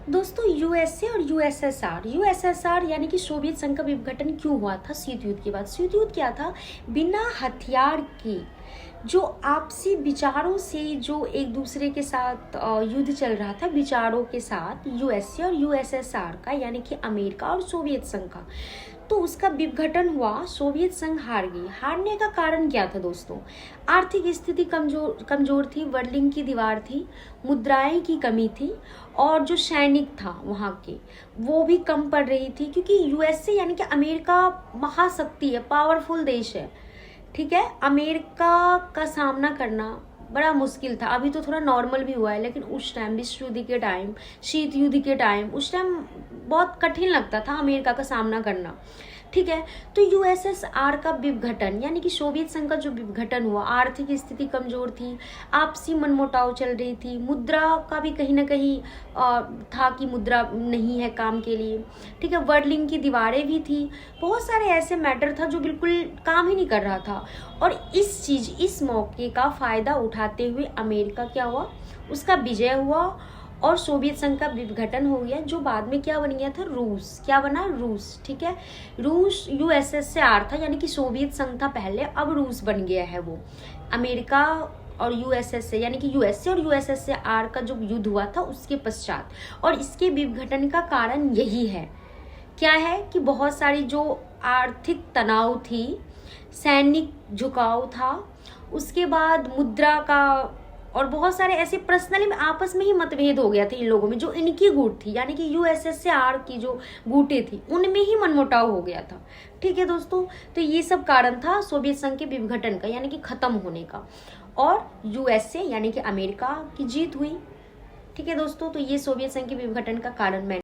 दोस्तों यूएसए और यूएसएसआर यानी कि सोवियत संघ का विघटन क्यों हुआ था शीत युद्ध के बाद। शीत युद्ध क्या था, बिना हथियार के जो आपसी विचारों से जो एक दूसरे के साथ युद्ध चल रहा था, विचारों के साथ यूएसए और यूएसएसआर का यानी कि अमेरिका और सोवियत संघ का, तो उसका विघटन हुआ। सोवियत संघ हार गई। हारने का कारण क्या था दोस्तों, आर्थिक स्थिति कमजोर थी, बर्लिन की दीवार थी, मुद्राएं की कमी थी और जो सैनिक था वहाँ के वो भी कम पड़ रही थी, क्योंकि यूएसए यानी कि अमेरिका महाशक्ति है, पावरफुल देश है, ठीक है। अमेरिका का सामना करना बड़ा मुश्किल था। अभी तो थोड़ा नॉर्मल भी हुआ है, लेकिन उस टाइम विश्व युद्ध के टाइम, शीत युद्ध के टाइम, उस टाइम बहुत कठिन लगता था अमेरिका का सामना करना, ठीक है। तो यूएसएसआर का विघटन यानी कि सोवियत संघ का जो विघटन हुआ, आर्थिक स्थिति कमजोर थी, आपसी मनमुटाव चल रही थी, मुद्रा का भी कहीं ना कहीं था कि मुद्रा नहीं है काम के लिए, ठीक है। बर्लिन की दीवारें भी थी, बहुत सारे ऐसे मैटर था जो बिल्कुल काम ही नहीं कर रहा था। और इस मौके का फायदा उठाते हुए अमेरिका क्या हुआ, उसका विजय हुआ और सोवियत संघ का विघटन हो गया, जो बाद में क्या बन गया था, रूस। क्या बना, रूस, ठीक है। रूस यूएसएसआर था यानी कि सोवियत संघ था पहले, अब रूस बन गया है वो। अमेरिका और यूएसएसए यानी कि यूएसए और यूएसएसआर का जो युद्ध हुआ था उसके पश्चात, और इसके विघटन का कारण यही है, क्या है कि बहुत सारी जो आर्थिक तनाव थी, सैनिक झुकाव था, उसके बाद मुद्रा का, और बहुत सारे ऐसे पर्सनली में आपस में ही मतभेद हो गया था इन लोगों में। जो इनकी गुट थी यानी कि यूएसएसआर की जो गुटें थी उनमें ही मनमुटाव हो गया था, ठीक है दोस्तों। तो ये सब कारण था सोवियत संघ के विघटन का यानी कि खत्म होने का, और यूएसए यानी कि अमेरिका की जीत हुई, ठीक है दोस्तों। तो ये सोवियत संघ के विघटन का कारण मैं